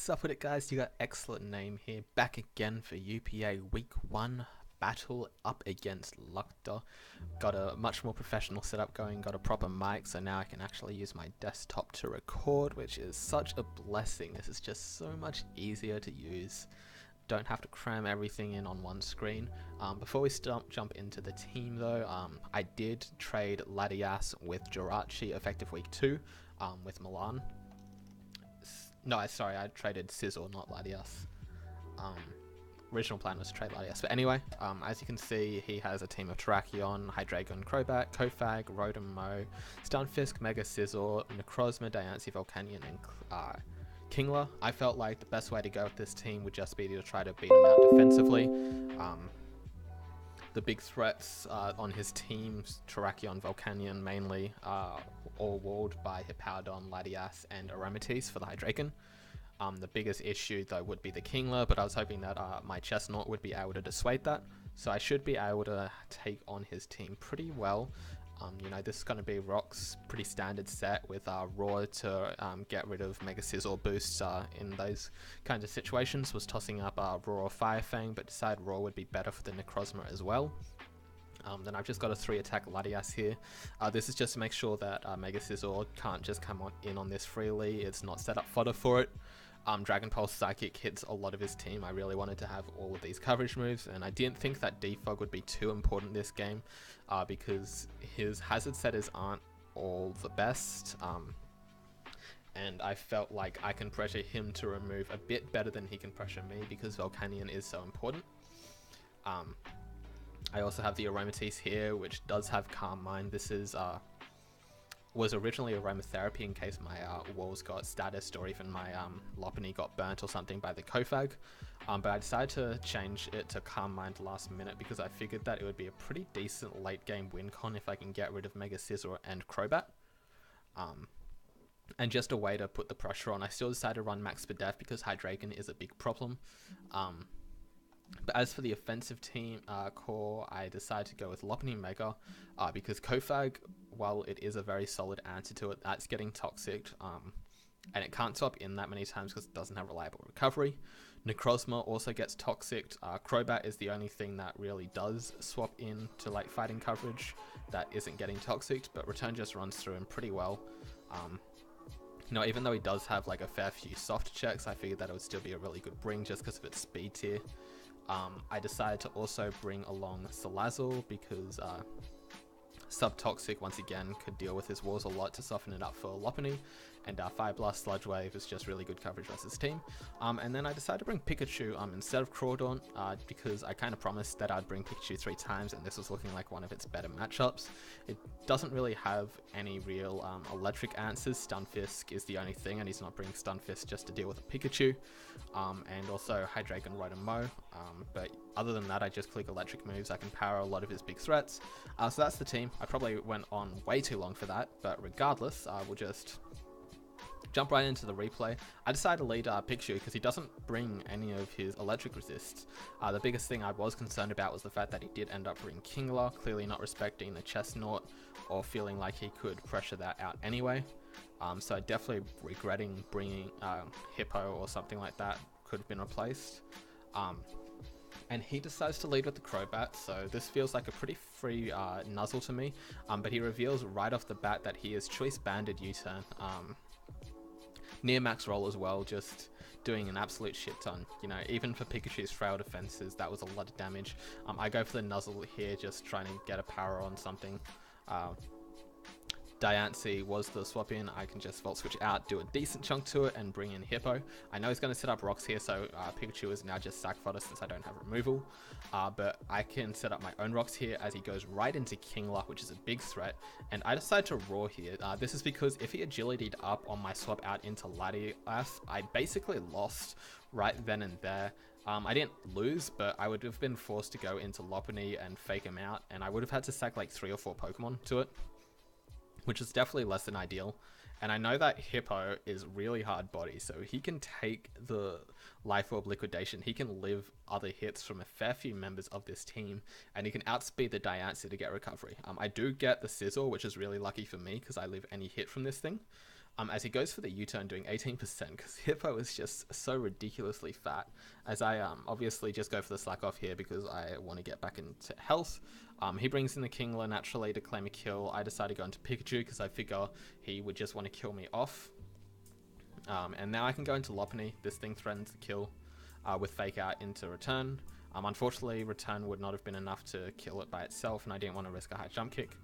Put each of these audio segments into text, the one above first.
What's up with it, guys? You got excellent name here, back again for UPA Week 1 battle up against lucter. Got a much more professional setup going, got a proper mic, so now I can actually use my desktop to record, which is such a blessing. This is just so much easier to use. Don't have to cram everything in on one screen. Before we jump into the team though, I did trade Ladias with Jirachi effective Week 2 with Milan. No, sorry, I traded Sizzle, not Ladias. Original plan was to trade Ladias. But anyway, as you can see, he has a team of Terrakion, Hydreigon, Crobat, Kofag, Rotom, Mo, Stunfisk, Mega Sizzle, Necrozma, Diancie, Volcanion, and Kingler. I felt like the best way to go with this team would just be to try to beat him out defensively. The big threats on his team, Terrakion, Volcanion mainly, all walled by Hippowdon, Latias, and Aromatisse for the Hydreigon. The biggest issue though would be the Kingler, but I was hoping that my Chestnut would be able to dissuade that. So I should be able to take on his team pretty well. This is going to be Rock's pretty standard set with Roar to get rid of Mega Sizzle boosts in those kinds of situations. Was tossing up Roar or Fire Fang, but decided Roar would be better for the Necrozma as well. Then I've just got a 3-attack Latias here. This is just to make sure that Mega Sizzle can't just come in on this freely. It's not set up fodder for it. Dragon Pulse Psychic hits a lot of his team. I really wanted to have all of these coverage moves, and I didn't think that Defog would be too important this game because his hazard setters aren't all the best, and I felt like I can pressure him to remove a bit better than he can pressure me because Volcanion is so important. I also have the Aromatisse here, which does have Calm Mind. This is was originally aromatherapy in case my walls got status or even my Lopunny got burnt or something by the Kofag. But I decided to change it to Calm Mind last minute because I figured that it would be a pretty decent late game win con if I can get rid of Mega Scissor and Crobat. And just a way to put the pressure on, I still decided to run Max Spadef because Hydreigon is a big problem. But as for the offensive team core, I decided to go with Lopunny Mega because Kofag, while it is a very solid answer to it, that's getting toxic, and it can't swap in that many times because it doesn't have reliable recovery. Necrozma also gets toxic. Crobat is the only thing that really does swap in to like fighting coverage that isn't getting toxic, but Return just runs through him pretty well. Even though he does have like a fair few soft checks, I figured that it would still be a really good bring just because of its speed tier. I decided to also bring along Salazzle because Subtoxic once again could deal with his walls a lot to soften it up for Lopunny, and Fire Blast Sludge Wave is just really good coverage versus team. And then I decided to bring Pikachu instead of Crawdaunt because I kind of promised that I'd bring Pikachu 3 times, and this was looking like one of its better matchups. It doesn't really have any real electric answers. Stunfisk is the only thing, and he's not bringing Stunfisk just to deal with a Pikachu. And also Hydreigon, Rotom, Mo. But other than that, I just click electric moves. I can power a lot of his big threats. So that's the team. I probably went on way too long for that, but regardless, we'll just jump right into the replay. I decided to lead Pikachu because he doesn't bring any of his electric resists. The biggest thing I was concerned about was the fact that he did end up bringing Kingler, clearly not respecting the Chestnut or feeling like he could pressure that out anyway. So I definitely regretting bringing Hippo or something like that. Could have been replaced. And he decides to lead with the Crobat, so this feels like a pretty free nuzzle to me, but he reveals right off the bat that he is Choice Banded U-turn. Near max roll as well, just doing an absolute shit ton. Even for Pikachu's frail defenses, that was a lot of damage. I go for the nuzzle here, just trying to get a power on something. Diancie was the swap in. I can just Volt Switch out, do a decent chunk to it, and bring in Hippo. I know he's going to set up rocks here, so Pikachu is now just sack fodder since I don't have removal. But I can set up my own rocks here as he goes right into Kingler, which is a big threat. And I decide to Roar here. This is because if he agility'd up on my swap out into Latias, I basically lost right then and there. I didn't lose, but I would have been forced to go into Lopunny and fake him out, and I would have had to sack like 3 or 4 Pokemon to it, which is definitely less than ideal. And I know that Hippo is really hard body, so he can take the Life Orb Liquidation. He can live other hits from a fair few members of this team, and he can outspeed the Diancie to get recovery. I do get the Sizzle, which is really lucky for me because I live any hit from this thing. as he goes for the U-turn doing 18% because Hippo is just so ridiculously fat. As I obviously just go for the slack off here because I want to get back into health. He brings in the Kingler naturally to claim a kill. I decide to go into Pikachu because I figure he would just want to kill me off. And now I can go into Lopunny. This thing threatens the kill with Fake Out into Return. Unfortunately, Return would not have been enough to kill it by itself, and I didn't want to risk a high jump kick.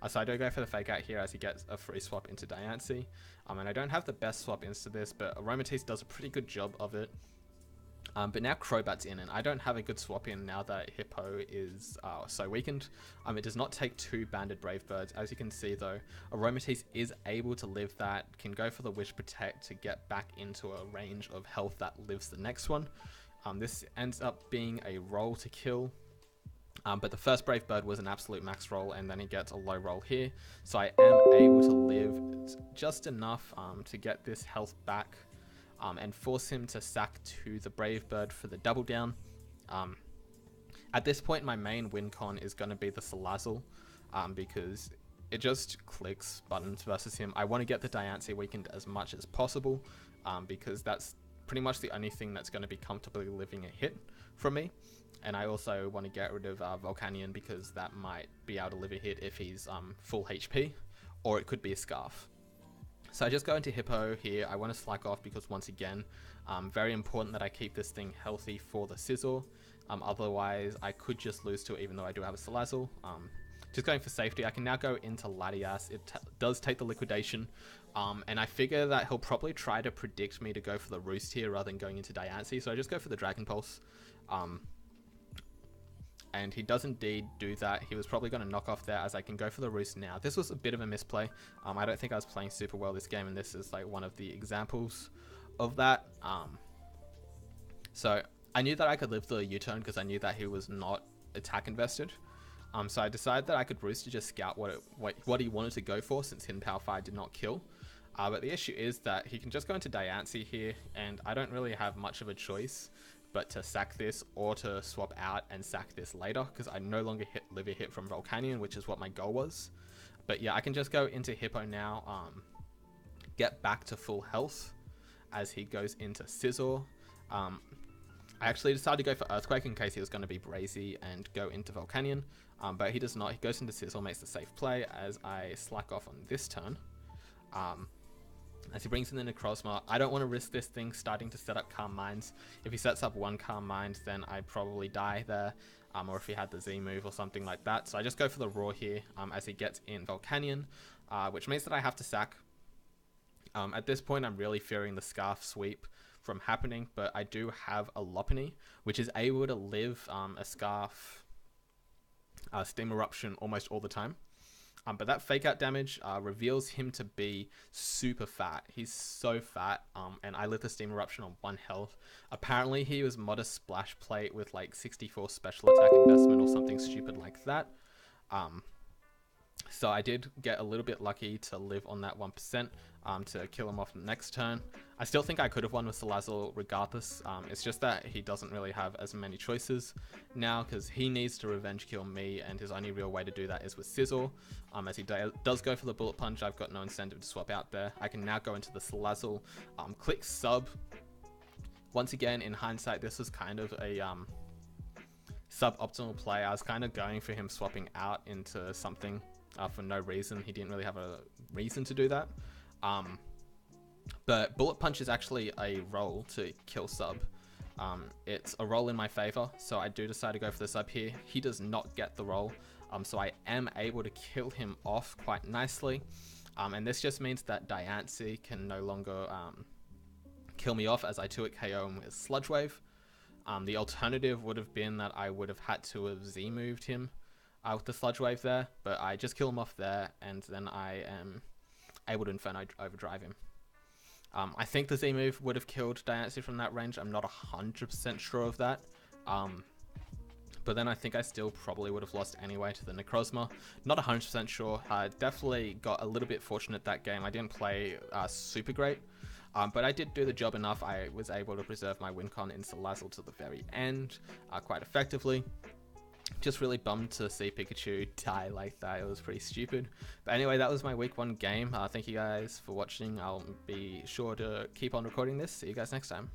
So I do go for the Fake Out here as he gets a free swap into Diancie. And I don't have the best swap into this, but Aromatisse does a pretty good job of it. But now Crobat's in, and I don't have a good swap in now that Hippo is so weakened. It does not take 2 banded Brave Birds. As you can see though, Aromatisse is able to live that, can go for the Wish Protect to get back into a range of health that lives the next one. This ends up being a roll to kill. But the first Brave Bird was an absolute max roll, and then he gets a low roll here. So I am able to live just enough to get this health back and force him to sack to the Brave Bird for the double down. At this point, my main win con is going to be the Salazzle because it just clicks buttons versus him. I want to get the Diancie weakened as much as possible because that's pretty much the only thing that's going to be comfortably living a hit from me. And I also want to get rid of Volcanion because that might be able to live a hit if he's full HP, or it could be a Scarf. So I just go into Hippo here. I want to slack off because once again, very important that I keep this thing healthy for the Scizor. Otherwise, I could just lose to it even though I do have a Salazzle. Just going for safety, I can now go into Latias. It does take the Liquidation, and I figure that he'll probably try to predict me to go for the Roost here rather than going into Diancie, so I just go for the Dragon Pulse. And he does indeed do that. He was probably going to knock off there as I can go for the Roost now. This was a bit of a misplay. I don't think I was playing super well this game, and this is like one of the examples of that. So I knew that I could live the U-turn because I knew that he was not attack invested. So I decided that I could Roost to just scout what he wanted to go for since Hidden Power Fire did not kill. But the issue is that he can just go into Diancie here, and I don't really have much of a choice but to sack this or to swap out and sack this later because I no longer live a hit from Volcanion, which is what my goal was. But yeah, I can just go into Hippo now, get back to full health as he goes into Scizor. I actually decided to go for Earthquake in case he was going to be brazy and go into Volcanion, but he does not. He goes into Scizor, makes the safe play as I slack off on this turn. As he brings in the Necrozma, I don't want to risk this thing starting to set up Calm Minds. If he sets up one Calm Mind, then I probably die there, or if he had the Z move or something like that. So I just go for the Roar here as he gets in Volcanion, which means that I have to sack. At this point, I'm really fearing the Scarf Sweep from happening, but I do have a Lopunny, which is able to live a Scarf Steam Eruption almost all the time. But that Fake Out damage reveals him to be super fat. He's so fat, and I lit the Steam Eruption on 1 health. Apparently, he was Modest Splash Plate with like 64 special attack investment or something stupid like that. So I did get a little bit lucky to live on that 1% to kill him off next turn. I still think I could have won with Salazzle regardless. It's just that he doesn't really have as many choices now because he needs to revenge kill me, and his only real way to do that is with Scizor. As he does go for the Bullet Punch, I've got no incentive to swap out there. I can now go into the Salazzle, click sub. Once again, in hindsight, this was kind of a suboptimal play. I was kind of going for him swapping out into something for no reason. He didn't really have a reason to do that. But Bullet Punch is actually a roll to kill sub. It's a roll in my favor, so I do decide to go for the sub here. He does not get the roll, so I am able to kill him off quite nicely. And this just means that Diancie can no longer kill me off as I 2-hit KO him with Sludge Wave. The alternative would have been that I would have had to have Z-moved him with the Sludge Wave there, but I just kill him off there, and then I am able to Inferno Overdrive him. I think the Z-move would have killed Diancie from that range. I'm not 100% sure of that. But then I think I still probably would have lost anyway to the Necrozma. Not 100% sure. I definitely got a little bit fortunate that game. I didn't play super great, but I did do the job enough. I was able to preserve my win con in Salazzle to the very end quite effectively. just really bummed to see Pikachu die like that. It was pretty stupid. But anyway, that was my week 1 game. Thank you guys for watching. I'll be sure to keep on recording this. See you guys next time.